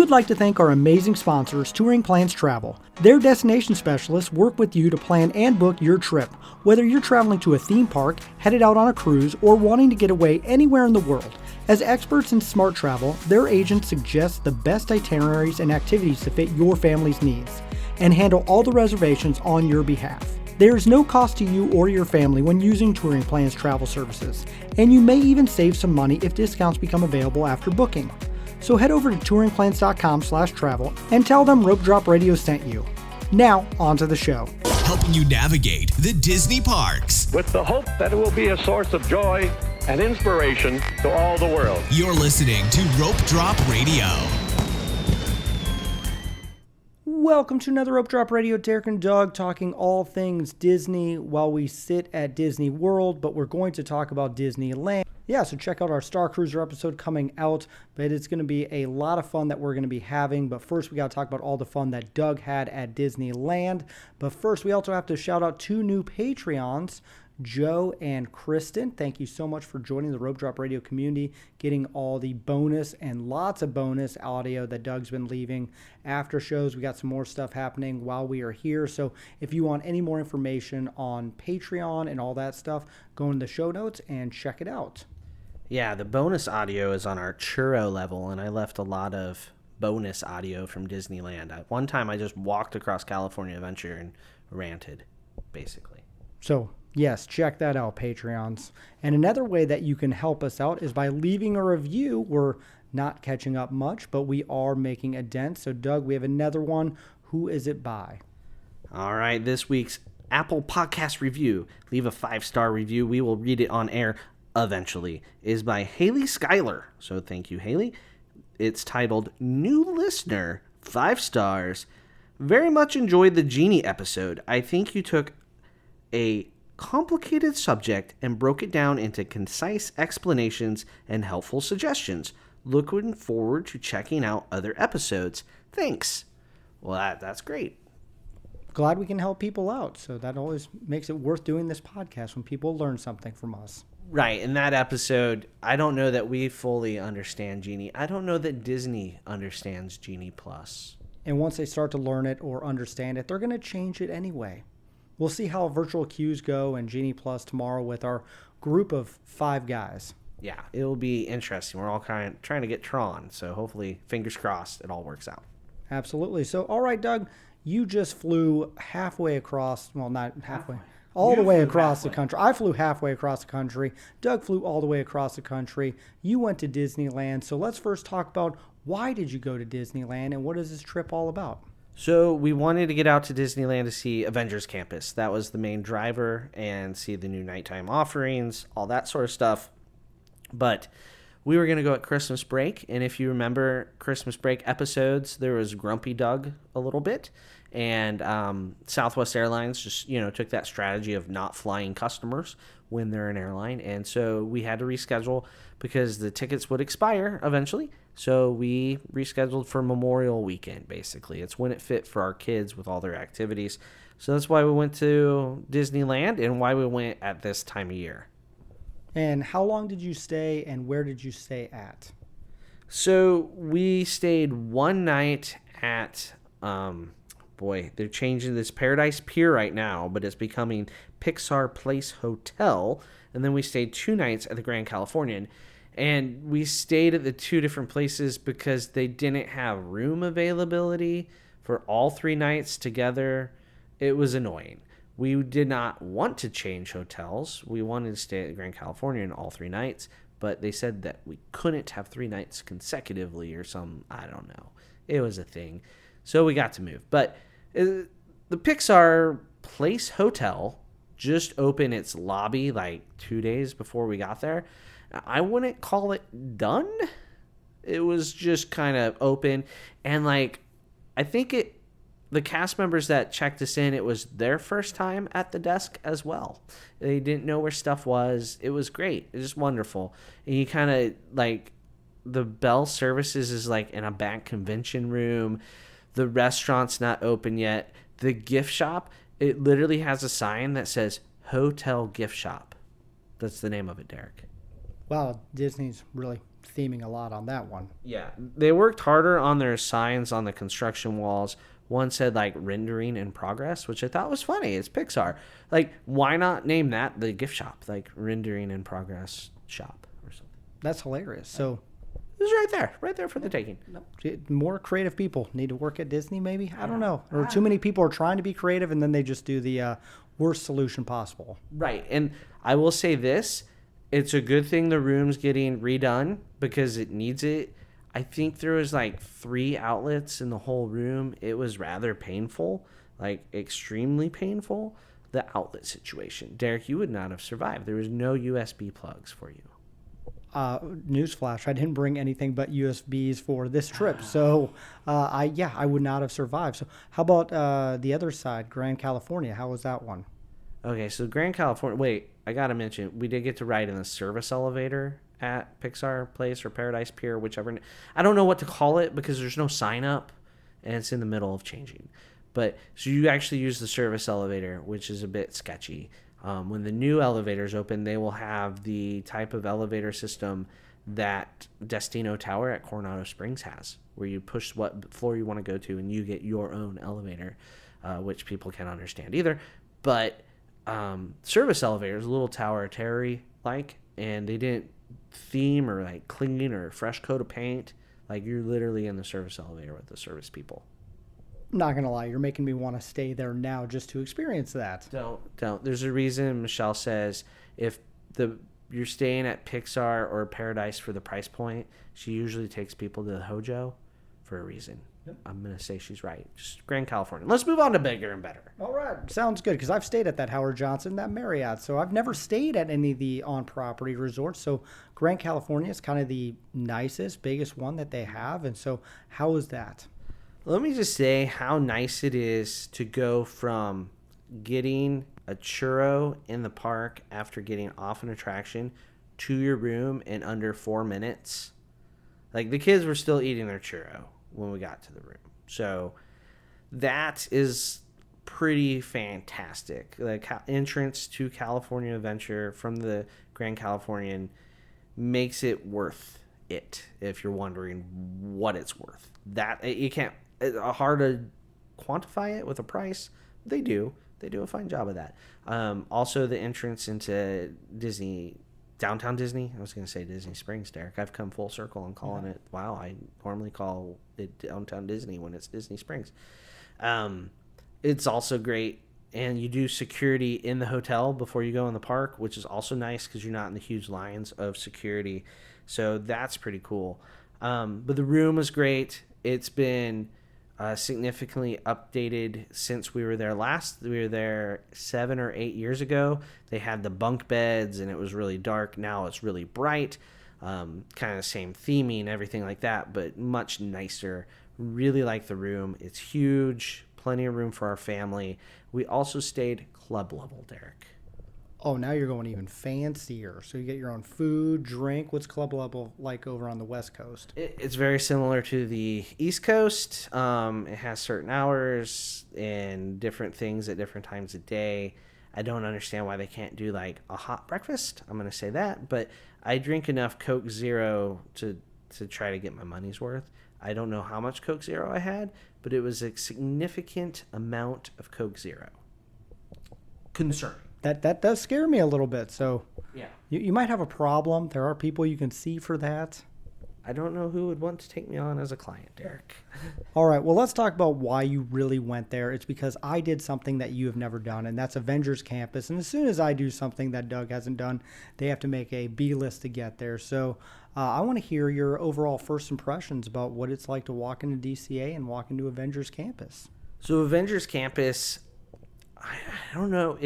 would like to thank our amazing sponsors, Touring Plans Travel. Their destination specialists work with you to plan and book your trip, whether you're traveling to a theme park, headed out on a cruise, or wanting to get away anywhere in the world. As experts in smart travel, their agents suggest the best itineraries and activities to fit your family's needs, and handle all the reservations on your behalf. There is no cost to you or your family when using Touring Plans Travel services, and you may even save some money if discounts become available after booking. So head over to touringplans.com/travel and tell them Rope Drop Radio sent you. Now, on to the show. Helping you navigate the Disney parks. With the hope that it will be a source of joy and inspiration to all the world. You're listening to Rope Drop Radio. Welcome to another Rope Drop Radio. Derek and Doug talking all things Disney while we sit at Disney World, but we're going to talk about Disneyland. Yeah, so check out our Star Cruiser episode coming out, but it's going to be a lot of fun that we're going to be having. But first, we got to talk about all the fun that Doug had at Disneyland. But first, we also have to shout out two new Patreons, Joe and Kristen. Thank you so much for joining the Rope Drop Radio community, getting all the bonus and lots of bonus audio that Doug's been leaving after shows. We got some more stuff happening while we are here. So if you want any more information on Patreon and all that stuff, go in the show notes and check it out. Yeah, the bonus audio is on our churro level, and I left a lot of bonus audio from Disneyland. One time I just walked across California Adventure and ranted, basically. So yes, check that out, Patreons. And another way that you can help us out is by leaving a review. We're not catching up much, but we are making a dent. So, Doug, we have another one. Who is it by? All right, this week's Apple Podcast review. Leave a 5-star review. We will read it on air eventually. Is by Haley Schuyler. So thank you, Haley. It's titled New Listener, 5 stars. Very much enjoyed the Genie episode. I think you took a complicated subject and broke it down into concise explanations and helpful suggestions. Looking forward to checking out other episodes. Thanks. Well, that's great. Glad we can help people out. So that always makes it worth doing this podcast when people learn something from us. Right. In that episode, I don't know that we fully understand Genie. I don't know that Disney understands Genie Plus. And once they start to learn it or understand it, they're going to change it anyway. We'll see how virtual queues go and Genie Plus tomorrow with our group of 5 guys. Yeah, it'll be interesting. We're all kind of trying to get Tron, so hopefully, fingers crossed, it all works out. Absolutely. So, all right, Doug, you just flew halfway across, well, not halfway, all the way across the country. I flew halfway across the country. Doug flew all the way across the country. You went to Disneyland. So let's first talk about why did you go to Disneyland and what is this trip all about? So we wanted to get out to Disneyland to see Avengers Campus. That was the main driver, and see the new nighttime offerings, all that sort of stuff. But we were going to go at Christmas break, and if you remember Christmas break episodes, there was Grumpy Doug a little bit, and Southwest Airlines just, took that strategy of not flying customers when they're an airline, and so we had to reschedule because the tickets would expire eventually. So we rescheduled for Memorial Weekend, basically. It's when it fit for our kids with all their activities. So that's why we went to Disneyland and why we went at this time of year. And how long did you stay and where did you stay at? So we stayed one night at, they're changing this Paradise Pier right now, but it's becoming Pixar Place Hotel. And then we stayed 2 nights at the Grand Californian. And we stayed at the 2 different places because they didn't have room availability for all 3 nights together. It was annoying. We did not want to change hotels. We wanted to stay at the Grand Californian all 3 nights, but they said that we couldn't have 3 nights consecutively or I don't know. It was a thing. So we got to move. But the Pixar Place Hotel just opened its lobby like 2 days before we got there. I wouldn't call it done. It was just kind of open. And I think the cast members that checked us in, it was their first time at the desk as well. They didn't know where stuff was. It was great. It was just wonderful. And you kind of the Bell Services is in a back convention room. The restaurant's not open yet. The gift shop, it literally has a sign that says Hotel Gift Shop. That's the name of it, Derek. Wow, Disney's really theming a lot on that one. Yeah, they worked harder on their signs on the construction walls. One said like rendering in progress, which I thought was funny. It's Pixar. Like, why not name that the gift shop, like rendering in progress shop or something? That's hilarious. So it was right there for the taking. more creative people need to work at Disney, maybe. I don't know. Or too many people are trying to be creative, and then they just do the worst solution possible. Right, and I will say this: it's a good thing the room's getting redone because it needs it. I think there was like 3 outlets in the whole room. It was rather painful, like extremely painful. The outlet situation. Derek, you would not have survived. There was no USB plugs for you. Newsflash, I didn't bring anything but USBs for this trip. So, I would not have survived. So how about the other side, Grand California? How was that one? Okay, so Grand California. Wait, I got to mention, we did get to ride in the service elevator at Pixar Place or Paradise Pier, whichever. I don't know what to call it because there's no sign up and it's in the middle of changing. But so you actually use the service elevator, which is a bit sketchy. When the new elevators open, they will have the type of elevator system that Destino Tower at Coronado Springs has, where you push what floor you want to go to and you get your own elevator, which people can't understand either. But service elevators, a little Tower of Terror like, and they didn't theme or like clean or fresh coat of paint. Like, you're literally in the service elevator with the service people. Not gonna lie, you're making me want to stay there now just to experience that. Don't. There's a reason Michelle says if you're staying at Pixar or Paradise for the price point, she usually takes people to the Hojo for a reason. Yep. I'm gonna say she's right. Just Grand California. Let's move on to bigger and better. All right, sounds good, because I've stayed at that Howard Johnson, that Marriott, so I've never stayed at any of the on-property resorts. So Grand California is kind of the nicest, biggest one that they have, and so how is that? Let me just say how nice it is to go from getting a churro in the park after getting off an attraction to your room in under 4 minutes. Like, the kids were still eating their churro when we got to the room. So that is pretty fantastic. The entrance to California Adventure from the Grand Californian makes it worth it, if you're wondering what it's worth. That you can't. It's hard to quantify it with a price. They do a fine job of that. Also, the entrance into Disney, downtown Disney. I was going to say Disney Springs, Derek. I've come full circle on calling it. Wow, I normally call it downtown Disney when it's Disney Springs. It's also great, and you do security in the hotel before you go in the park, which is also nice because you're not in the huge lines of security. So that's pretty cool. But the room was great. It's been significantly updated since we were there last. We were there 7 or 8 years ago. They had the bunk beds and it was really dark. Now it's really bright, kind of the same theming, everything like that, but much nicer. Really like the room. It's huge, plenty of room for our family. We also stayed club level, Derek. Oh, now you're going even fancier. So you get your own food, drink. What's club level like over on the West Coast? It's very similar to the East Coast. It has certain hours and different things at different times of day. I don't understand why they can't do like a hot breakfast. I'm going to say that. But I drink enough Coke Zero to try to get my money's worth. I don't know how much Coke Zero I had, but it was a significant amount of Coke Zero. Concerning. That does scare me a little bit. So Yeah. you might have a problem. There are people you can see for that. I don't know who would want to take me on as a client, Derek. All right, well, let's talk about why you really went there. It's because I did something that you have never done, and that's Avengers Campus. And as soon as I do something that Doug hasn't done, they have to make a B list to get there. So I want to hear your overall first impressions about what it's like to walk into DCA and walk into Avengers Campus. So Avengers Campus, I don't know,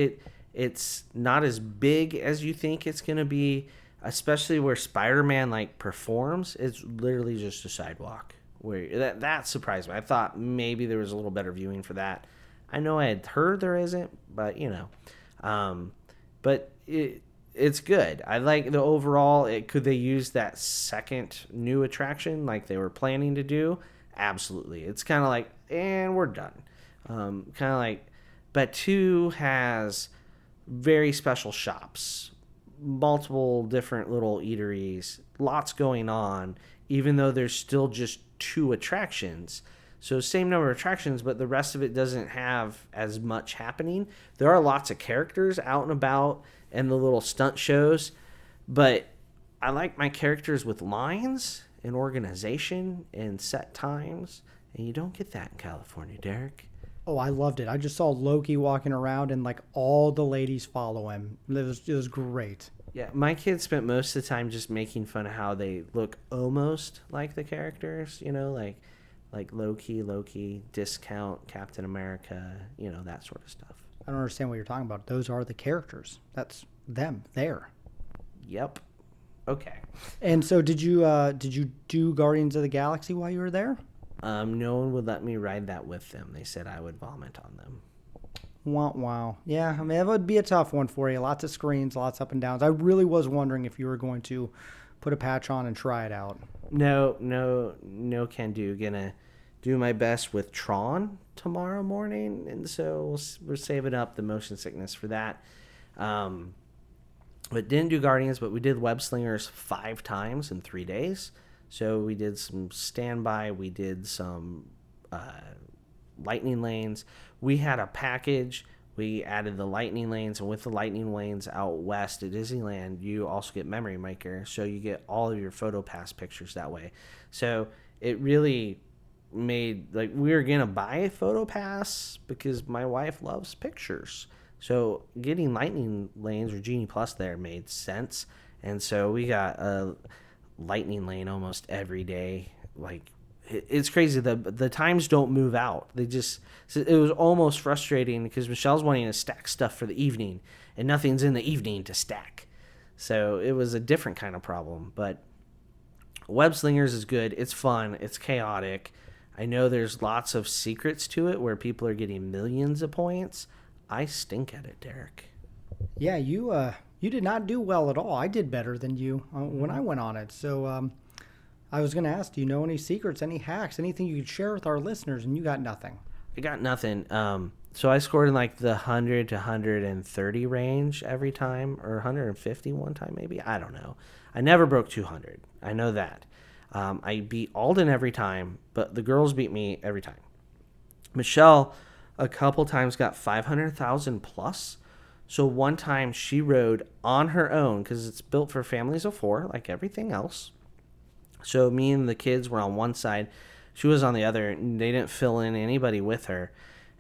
it's not as big as you think it's going to be, especially where Spider-Man like performs. It's literally just a sidewalk. Where that surprised me. I thought maybe there was a little better viewing for that. I know I had heard there isn't, but but it's good. I like the overall. Could they use that second new attraction like they were planning to do? Absolutely. It's kind of like, and we're done. Kind of like, but 2 has very special shops. multiple different little eateries, lots going on, even though there's still just 2 attractions. So same number of attractions, but the rest of it doesn't have as much happening. There are lots of characters out and about and the little stunt shows, but I like my characters with lines and organization and set times, and you don't get that in California, Derek. Oh, I loved it. I just saw Loki walking around and like all the ladies follow him. It was great. Yeah, my kids spent most of the time just making fun of how they look almost like the characters, like Loki, Discount, Captain America, that sort of stuff. I don't understand what you're talking about. Those are the characters. That's them there. Yep. Okay. And so did you do Guardians of the Galaxy while you were there? No one would let me ride that with them. They said I would vomit on them. Wow. Yeah, I mean, that would be a tough one for you. Lots of screens, lots up and downs. I really was wondering if you were going to put a patch on and try it out. No can do. Gonna do my best with Tron tomorrow morning, and so we're saving up the motion sickness for that. But didn't do Guardians, but we did Web Slingers 5 times in 3 days. So we did some standby, we did some lightning lanes. We had a package. We added the lightning lanes, and with the lightning lanes out west at Disneyland, you also get Memory Maker, so you get all of your PhotoPass pictures that way. So it really made, like, we were gonna buy a PhotoPass because my wife loves pictures. So getting lightning lanes or Genie Plus there made sense, and so we got a lightning lane almost every day. Like, it's crazy. The times don't move out. It was almost frustrating because Michelle's wanting to stack stuff for the evening and nothing's in the evening to stack. So it was a different kind of problem, but Web Slingers is good. It's fun. It's chaotic. I know there's lots of secrets to it where people are getting millions of points. I stink at it, Derek. Yeah, you did not do well at all. I did better than you when I went on it. So I was going to ask, do you know any secrets, any hacks, anything you could share with our listeners? And you got nothing. I got nothing. So I scored in like the 100 to 130 range every time, or 150 one time maybe. I don't know. I never broke 200. I know that. I beat Alden every time, but the girls beat me every time. Michelle a couple times got 500,000 plus. So one time she rode on her own because it's built for families of 4, like everything else. So me and the kids were on one side. She was on the other, and they didn't fill in anybody with her.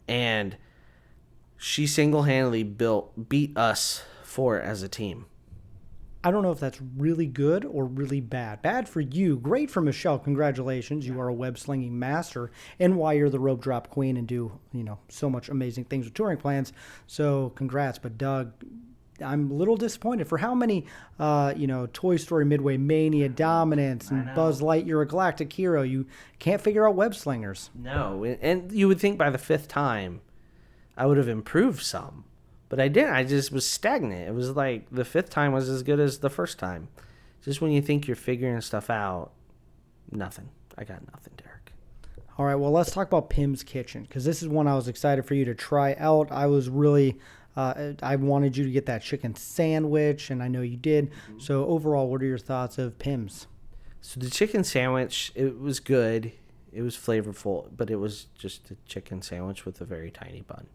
And she single-handedly beat us 4 as a team. I don't know if that's really good or really bad. Bad for you. Great for Michelle. Congratulations. You are a web slinging master, and why you're the rope drop queen and do, so much amazing things with touring plans. So congrats. But Doug, I'm a little disappointed for how many, Toy Story Midway Mania Dominance and Buzz Lightyear, a Galactic Hero. You can't figure out web slingers. No, and you would think by the 5th time I would have improved some. But I didn't. I just was stagnant. It was like the 5th time was as good as the first time. Just when you think you're figuring stuff out, nothing. I got nothing, Derek. All right, well, let's talk about Pim's Kitchen, because this is one I was excited for you to try out. I was really, I wanted you to get that chicken sandwich, and I know you did. So overall, what are your thoughts of Pim's? So the chicken sandwich, it was good. It was flavorful, but it was just a chicken sandwich with a very tiny bun.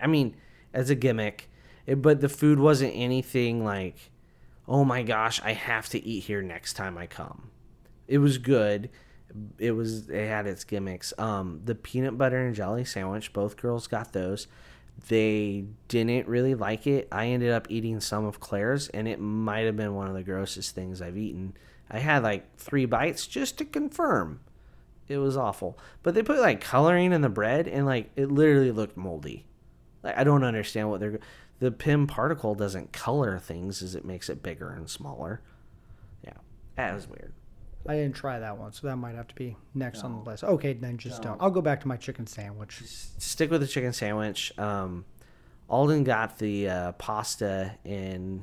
I mean, as a gimmick, but the food wasn't anything like, oh my gosh, I have to eat here next time I come. It was good. It had its gimmicks. The peanut butter and jelly sandwich, both girls got those. They didn't really like it. I ended up eating some of Claire's, and it might have been one of the grossest things I've eaten. I had like 3 bites just to confirm. It was awful. But they put like coloring in the bread, and like it literally looked moldy. Like, I don't understand what the Pim particle doesn't color things as it makes it bigger and smaller. Yeah, that was weird. I didn't try that one, so that might have to be next on the list. Okay, then just don't. I'll go back to my chicken sandwich. Stick with the chicken sandwich. Alden got the pasta and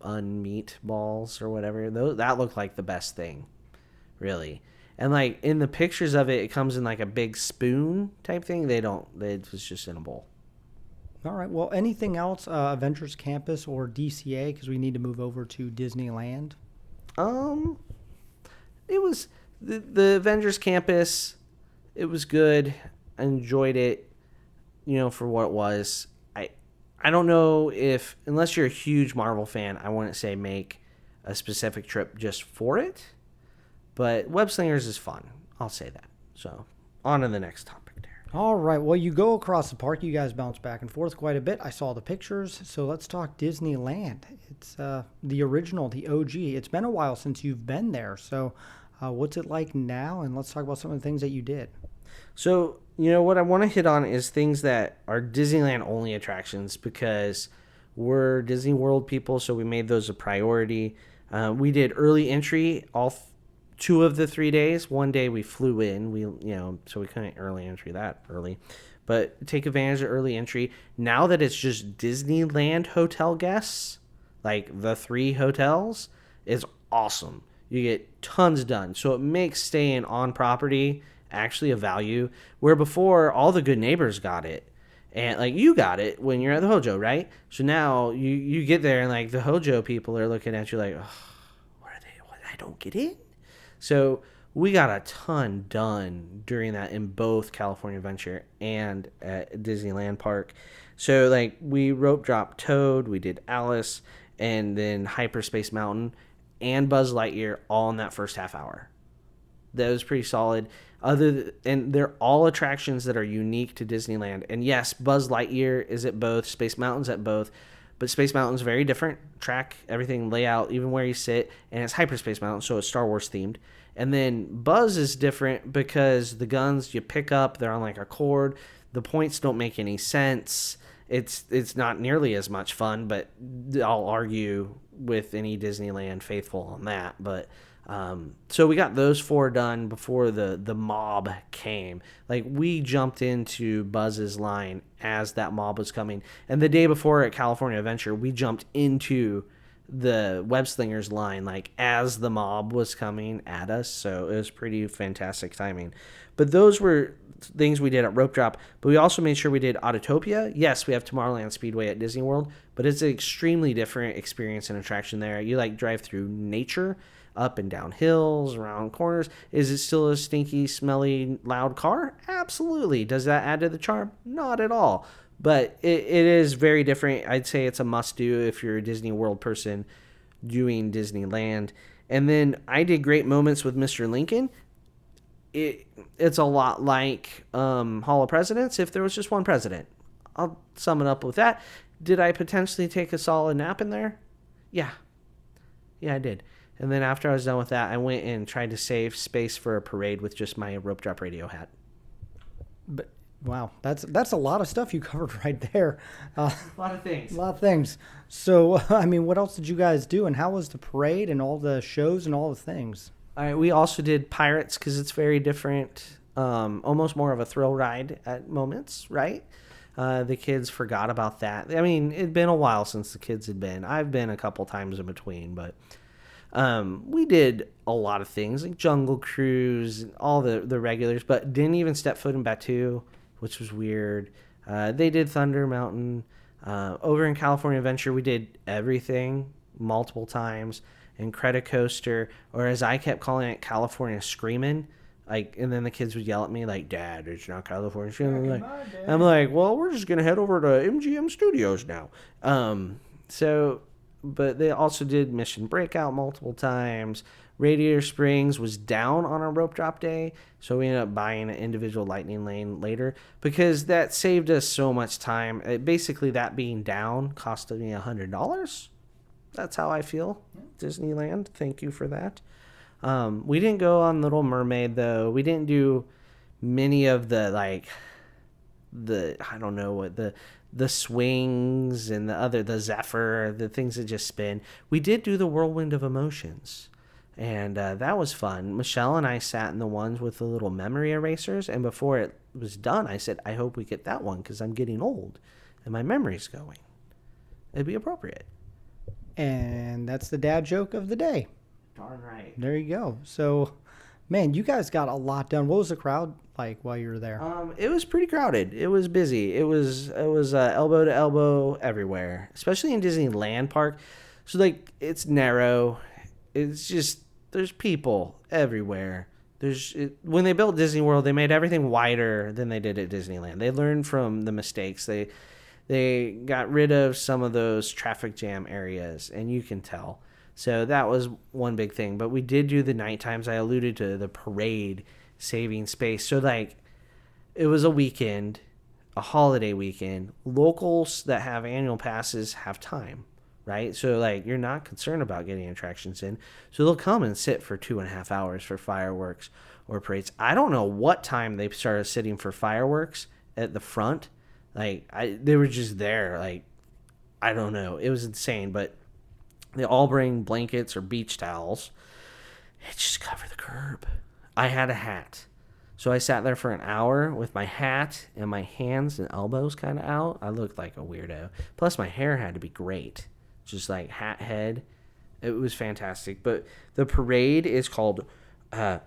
unmeat balls or whatever. That looked like the best thing, really. And like in the pictures of it, it comes in like a big spoon type thing. It was just in a bowl. All right. Well, anything else, Avengers Campus or DCA, because we need to move over to Disneyland? It was the Avengers Campus. It was good. I enjoyed it, for what it was. I don't know if, unless you're a huge Marvel fan, I wouldn't say make a specific trip just for it. But Web Slingers is fun. I'll say that. So, on to the next topic there. All right. Well, you go across the park. You guys bounce back and forth quite a bit. I saw the pictures. So let's talk Disneyland. It's the original, the OG. It's been a while since you've been there. So what's it like now? And let's talk about some of the things that you did. So, what I want to hit on is things that are Disneyland only attractions because we're Disney World people. So we made those a priority. We did early entry all 2 of the 3 days. One day we flew in, so we couldn't early entry that early, but take advantage of early entry. Now that it's just Disneyland hotel guests, like the 3 hotels, is awesome. You get tons done. So it makes staying on property actually a value, where before all the good neighbors got it. And like you got it when you're at the Hojo, right? So now you get there and like the Hojo people are looking at you like, oh, what are they? What, I don't get in. So we got a ton done during that in both California Adventure and at Disneyland Park. So like we rope dropped Toad, we did Alice, and then Hyperspace Mountain and Buzz Lightyear all in that first half hour. That was pretty solid. And they're all attractions that are unique to Disneyland. And yes, Buzz Lightyear is at both, Space Mountain's at both, but Space Mountain's very different track, everything layout, even where you sit, and it's Hyperspace Mountain, so it's Star Wars themed. And then Buzz is different because the guns you pick up, they're on like a cord. The points don't make any sense. It's not nearly as much fun, but I'll argue with any Disneyland faithful on that. But so we got those 4 done before the mob came. Like we jumped into Buzz's line as that mob was coming, and the day before at California Adventure, we jumped into the Web Slingers line like as the mob was coming at us. So it was pretty fantastic timing. But those were things we did at Rope Drop. But we also made sure we did Autotopia. Yes, we have Tomorrowland Speedway at Disney World, but it's an extremely different experience and attraction there. You like drive through nature, up and down hills, around corners. Is it still a stinky, smelly, loud car? Absolutely. Does that add to the charm? Not at all. But it is very different. I'd say it's a must-do if you're a Disney World person doing Disneyland. And then I did Great Moments with Mr. Lincoln. It's a lot like Hall of Presidents if there was just one president. I'll sum it up with that. Did I potentially take a solid nap in there? Yeah, I did. And then after I was done with that, I went and tried to save space for a parade with just my Rope Drop Radio hat. But wow, that's a lot of stuff you covered right there. A lot of things. A lot of things. So, I mean, what else did you guys do? And how was the parade and all the shows and all the things? All right, we also did Pirates because it's very different. Almost more of a thrill ride at moments, right? The kids forgot about that. I mean, it'd been a while since the kids had been. I've been a couple times in between, but we did a lot of things like Jungle Cruise and all the regulars, but didn't even step foot in Batuu, which was weird. They did Thunder Mountain. Over in California Adventure, we did everything multiple times. Incredicoaster, or as I kept calling it, California Screamin'. Like, and then the kids would yell at me like, "Dad, it's not California Screamin'." I'm like, well, we're just gonna head over to MGM Studios now. But they also did Mission Breakout multiple times. Radiator Springs was down on our rope drop day, so we ended up buying an individual lightning lane later because that saved us so much time. Basically, that being down costed me $100. That's how I feel. Disneyland, thank you for that. We didn't go on Little Mermaid, though. We didn't do many of the, I don't know what, the swings and the Zephyr, the things that just spin. We did do the Whirlwind of Emotions, and that was fun. Michelle and I sat in the ones with the little memory erasers, and before it was done, I said, I hope we get that one because I'm getting old and my memory's going. It'd be appropriate. And that's the dad joke of the day. Darn right. There you go. So Man, you guys got a lot done. What was the crowd like while you were there? It was pretty crowded. It was busy. It was elbow to elbow everywhere, especially in Disneyland Park. So like it's narrow. It's just there's people everywhere. When they built Disney World, they made everything wider than they did at Disneyland. They learned from the mistakes. They got rid of some of those traffic jam areas, and you can tell. So that was one big thing. But we did do the night times. I alluded to the parade saving space. So like it was a weekend, a holiday weekend. Locals that have annual passes have time, right? So like you're not concerned about getting attractions in. So they'll come and sit for 2.5 hours for fireworks or parades. I don't know what time they started sitting for fireworks at the front. Like they were just there. Like I don't know. It was insane, but they all bring blankets or beach towels. It just covered the curb. I had a hat. So I sat there for an hour with my hat and my hands and elbows kind of out. I looked like a weirdo. Plus my hair had to be great. Just like hat head. It was fantastic. But the parade is called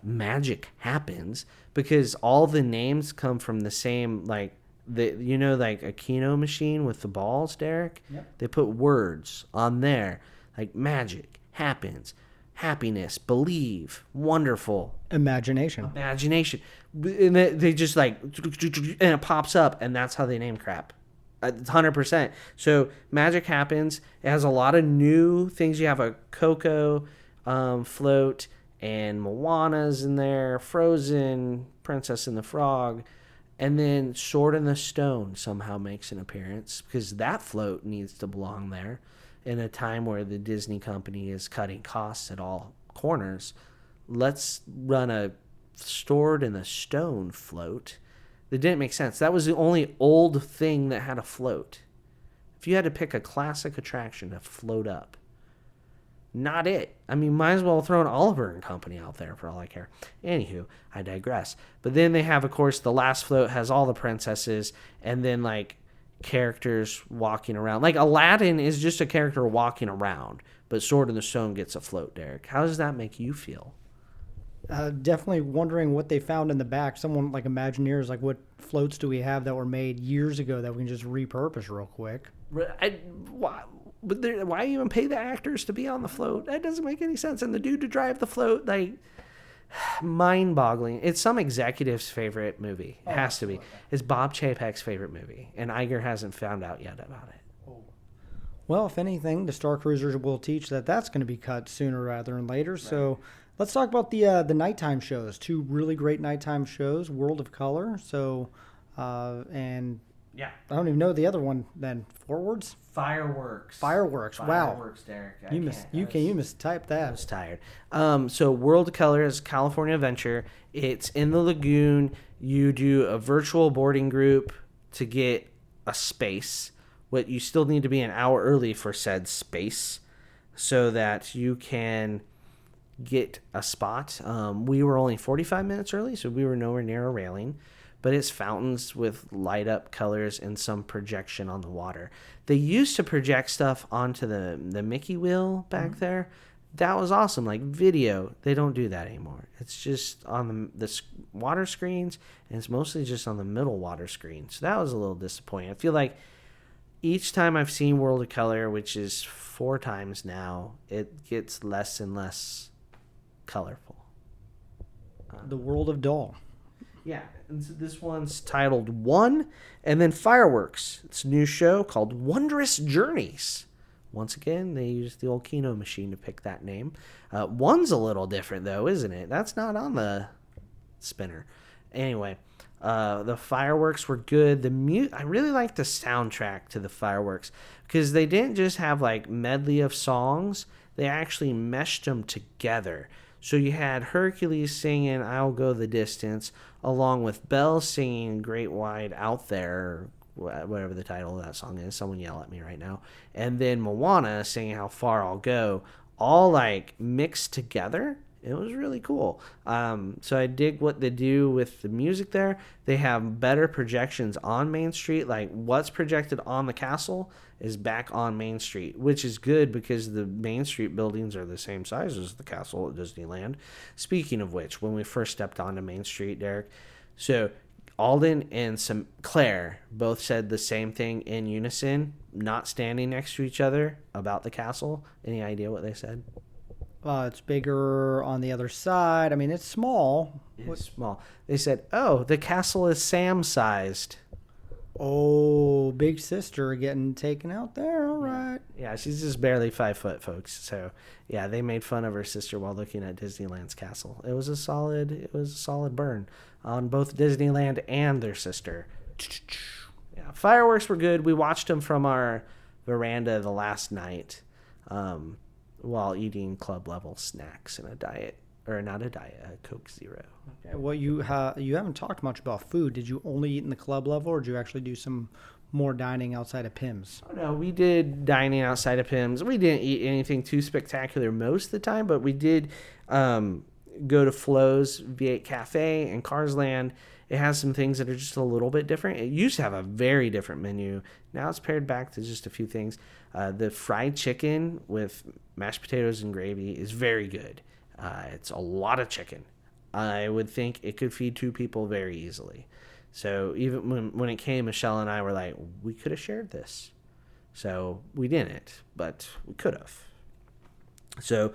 Magic Happens because all the names come from the same, like, like a Keno machine with the balls, Derek? Yep. They put words on there. Like magic, happens, happiness, believe, wonderful. Imagination. And they just like, and it pops up, and that's how they name crap. 100%. So magic happens. It has a lot of new things. You have a Coco float, and Moana's in there, Frozen, Princess and the Frog. And then Sword in the Stone somehow makes an appearance because that float needs to belong there. In a time where the Disney company is cutting costs at all corners, let's run a Sword in the Stone float. That didn't make sense. That was the only old thing that had a float. If you had to pick a classic attraction to float up, not it. I mean, might as well throw an Oliver and Company out there for all I care. Anywho, I digress. But then they have, of course, the last float has all the princesses, and then like characters walking around. Like Aladdin is just a character walking around, but Sword in the Stone gets a float, Derek. How does that make you feel? Definitely wondering what they found in the back. Someone like Imagineers, like what floats do we have that were made years ago that we can just repurpose real quick? Why even pay the actors to be on the float? That doesn't make any sense. And the dude to drive the float, like, mind-boggling. It's some executive's favorite movie. It has to be. It's Bob Chapek's favorite movie, and Iger hasn't found out yet about it. Well, if anything, the Star Cruisers will teach that that's going to be cut sooner rather than later. Right. So let's talk about the nighttime shows. 2 really great nighttime shows, World of Color. So, and yeah, I don't even know the other one. Then Forwards. Fireworks. Wow. Fireworks, Derek. You mistyped that. I was tired. So World of Color is California Adventure. It's in the lagoon. You do a virtual boarding group to get a space. What you still need to be an hour early for said space, so that you can get a spot. We were only 45 minutes early, so we were nowhere near a railing. But it's fountains with light up colors and some projection on the water. They used to project stuff onto the Mickey wheel back there. That was awesome. Like video, they don't do that anymore. It's just on the water screens, and it's mostly just on the middle water screen. So that was a little disappointing. I feel like each time I've seen World of Color, which is 4 times now, it gets less and less colorful. The World of Doll. Yeah, and so this one's titled One, and then Fireworks. It's a new show called Wondrous Journeys. Once again, they used the old Keno machine to pick that name. One's a little different, though, isn't it? That's not on the spinner. Anyway, the fireworks were good. I really like the soundtrack to the fireworks because they didn't just have like medley of songs. They actually meshed them together. So you had Hercules singing I'll Go the Distance, along with Belle singing Great Wide Out There, whatever the title of that song is. Someone yell at me right now. And then Moana singing How Far I'll Go, all like mixed together It was really cool. So I dig what they do with the music there. They have better projections on Main Street. Like what's projected on the castle is back on Main Street, which is good because the Main Street buildings are the same size as the castle at Disneyland. Speaking of which, when we first stepped onto Main Street, Derek, so Alden and Claire both said the same thing in unison, not standing next to each other, about the castle. Any idea what they said? It's bigger on the other side. I mean, it's small. It's small. They said, "Oh, the castle is Sam-sized." Oh, big sister getting taken out there. All right. Yeah, she's just barely 5 foot, folks. So, yeah, they made fun of her sister while looking at Disneyland's castle. It was a solid burn on both Disneyland and their sister. Yeah, fireworks were good. We watched them from our veranda the last night, while eating club level snacks and a Coke Zero. Okay, well, you haven't talked much about food. Did you only eat in the club level, or did you actually do some more dining outside of Pim's? Oh, no, we did dining outside of Pim's. We didn't eat anything too spectacular most of the time, but we did go to Flo's V8 Cafe and Cars Land. It has some things that are just a little bit different. It used to have a very different menu. Now it's pared back to just a few things. The fried chicken with mashed potatoes and gravy is very good. It's a lot of chicken. I would think it could feed 2 people very easily. So even when it came, Michelle and I were like, we could have shared this. So we didn't, but we could have. So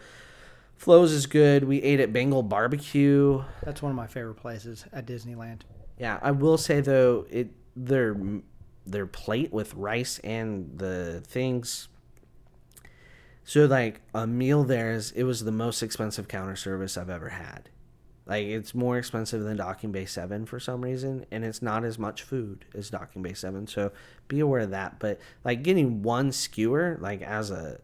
Flo's is good. We ate at Bengal Barbecue. That's one of my favorite places at Disneyland. Yeah, I will say though, their plate with rice and the things. So like a meal it was the most expensive counter service I've ever had. Like it's more expensive than Docking Bay 7 for some reason, and it's not as much food as Docking Bay 7. So be aware of that. But like getting one skewer like as a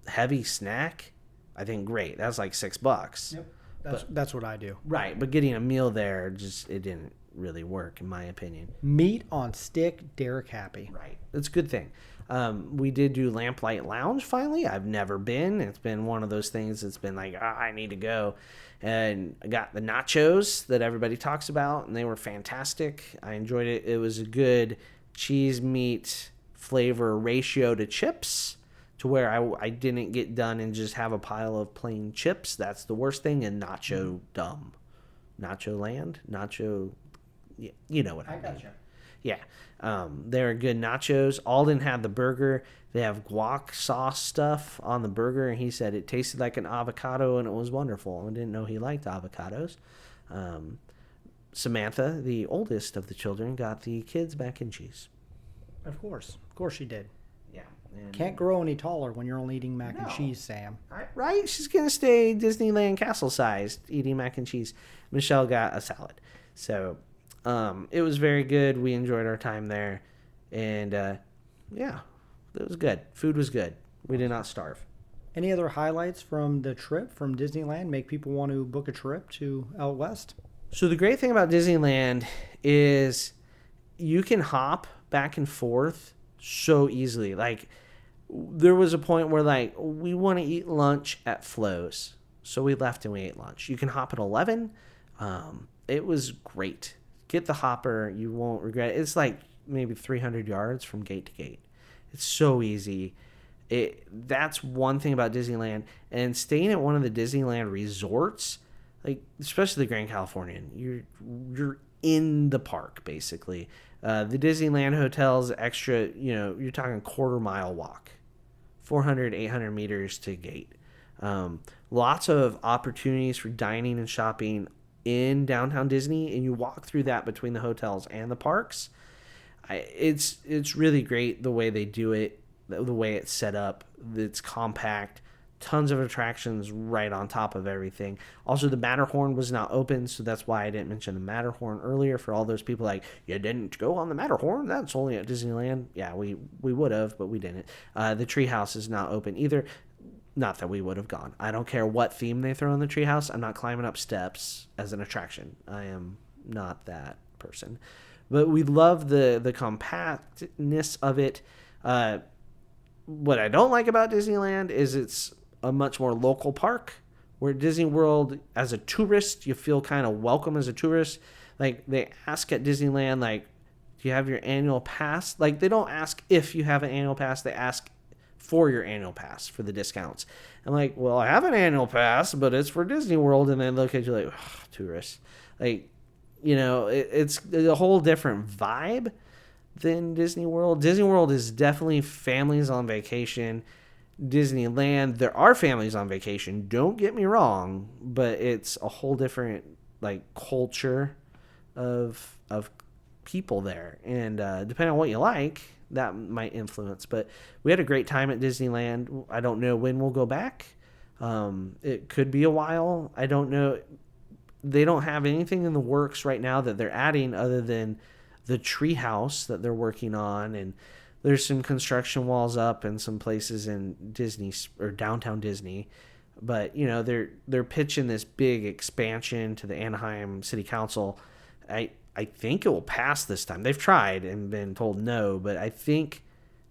heavy snack, I think great. That's like $6. Yep. That's what I do. Right, but getting a meal there it didn't really work in my opinion. Meat on stick, Derek happy. Right, it's a good thing. We did do Lamplight Lounge finally. I've never been. It's been one of those things that's been like, I need to go. And I got the nachos that everybody talks about, and they were fantastic. I enjoyed it. It was a good cheese meat flavor ratio to chips, to where I didn't get done and just have a pile of plain chips. That's the worst thing in nacho dumb. Nacho land? Nacho, you know what I mean. Gotcha. Yeah. They're good nachos. Alden had the burger. They have guac sauce stuff on the burger, and he said it tasted like an avocado, and it was wonderful. I didn't know he liked avocados. Samantha, the oldest of the children, got the kids mac and cheese. Of course she did. Yeah. And Can't grow any taller when you're only eating mac and cheese, Sam. right? She's going to stay Disneyland castle-sized eating mac and cheese. Michelle got a salad. So it was very good. We enjoyed our time there. And, yeah, it was good. Food was good. We did not starve. Any other highlights from the trip from Disneyland make people want to book a trip to out west? So the great thing about Disneyland is you can hop back and forth so easily. Like, there was a point where, like, we want to eat lunch at Flo's. So we left and we ate lunch. You can hop at 11. It was great. Get the hopper. You won't regret it. It's like maybe 300 yards from gate to gate. It's so easy. That's one thing about Disneyland. And staying at one of the Disneyland resorts, like especially the Grand Californian, you're in the park basically. The Disneyland hotels extra, you're talking quarter-mile walk, 400, 800 meters to gate. Lots of opportunities for dining and shopping in downtown Disney, and you walk through that between the hotels and the parks. It's really great the way they do it, the way it's set up. It's compact, tons of attractions right on top of everything. Also, the Matterhorn was not open, so that's why I didn't mention the Matterhorn earlier. For all those people like, you didn't go on the Matterhorn? That's only at Disneyland. Yeah, we would have, but we didn't. The Treehouse is not open either. Not that we would have gone. I don't care what theme they throw in the Treehouse. I'm not climbing up steps as an attraction. I am not that person. But we love the compactness of it. What I don't like about Disneyland is it's a much more local park Where at Disney World, as a tourist, you feel kind of welcome as a tourist. Like, they ask at Disneyland, like, do you have your annual pass? Like, they don't ask if you have an annual pass. They ask for your annual pass for the discounts. I'm like, well, I have an annual pass, but it's for Disney World. And they look at you like, tourists. Like, it's a whole different vibe than Disney World. Disney World is definitely families on vacation. Disneyland, there are families on vacation, don't get me wrong, but it's a whole different like culture of people there, and depending on what you like, that might influence. But we had a great time at Disneyland. I don't know when we'll go back. It could be a while. I don't know. They don't have anything in the works right now that they're adding other than the tree house that they're working on, and there's some construction walls up in some places in Disney or downtown Disney. But, they're pitching this big expansion to the Anaheim City Council. I think it will pass this time. They've tried and been told no, but I think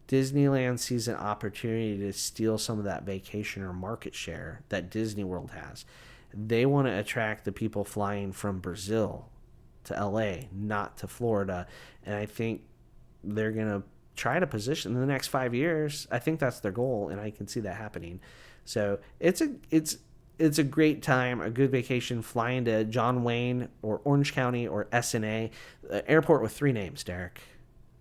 Disneyland sees an opportunity to steal some of that vacation or market share that Disney World has. They want to attract the people flying from Brazil to LA, not to Florida. And I think they're going to try to position in the next 5 years. I think that's their goal, and I can see that happening. So it's a great time, a good vacation, flying to John Wayne or Orange County or SNA, airport with 3 names, Derek.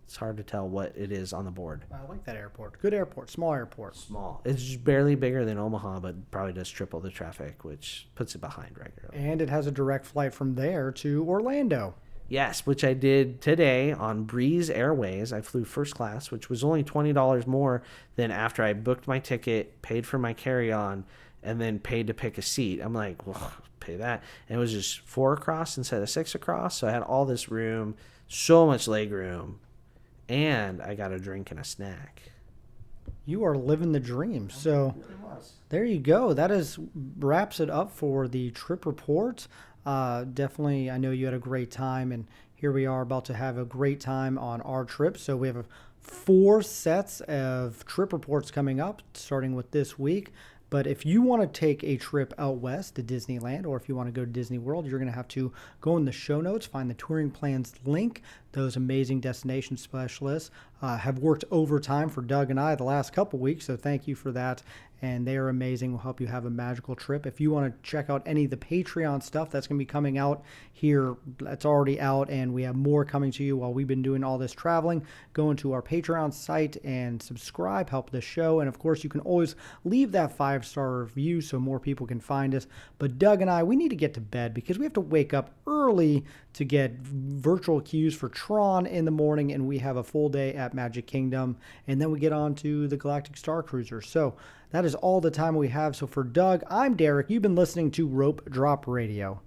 It's hard to tell what it is on the board. I like that airport. Good airport. Small airport. Small. It's just barely bigger than Omaha, but probably does triple the traffic, which puts it behind regularly. And it has a direct flight from there to Orlando. Yes, which I did today on Breeze Airways. I flew first class, which was only $20 more than after I booked my ticket, paid for my carry-on, and then paid to pick a seat. I'm like, well, pay that. And it was just 4 across instead of 6 across. So I had all this room, so much leg room, and I got a drink and a snack. You are living the dream. So there you go. That wraps it up for the trip report. Definitely, I know you had a great time, and here we are about to have a great time on our trip. So we have 4 sets of trip reports coming up, starting with this week. But if you want to take a trip out west to Disneyland, or if you want to go to Disney World, you're going to have to go in the show notes, find the touring plans link. Those amazing destination specialists have worked overtime for Doug and I the last couple weeks, so thank you for that. And they are amazing. Will help you have a magical trip. If you want to check out any of the Patreon stuff that's going to be coming out here, that's already out, and we have more coming to you while we've been doing all this traveling. Go into our Patreon site and subscribe, help the show. And of course, you can always leave that 5-star review so more people can find us. But Doug and I, we need to get to bed because we have to wake up early to get virtual queues for Tron in the morning, and we have a full day at Magic Kingdom, and then we get on to the Galactic Star Cruiser. So that is all the time we have. So for Doug, I'm Derek. You've been listening to Rope Drop Radio.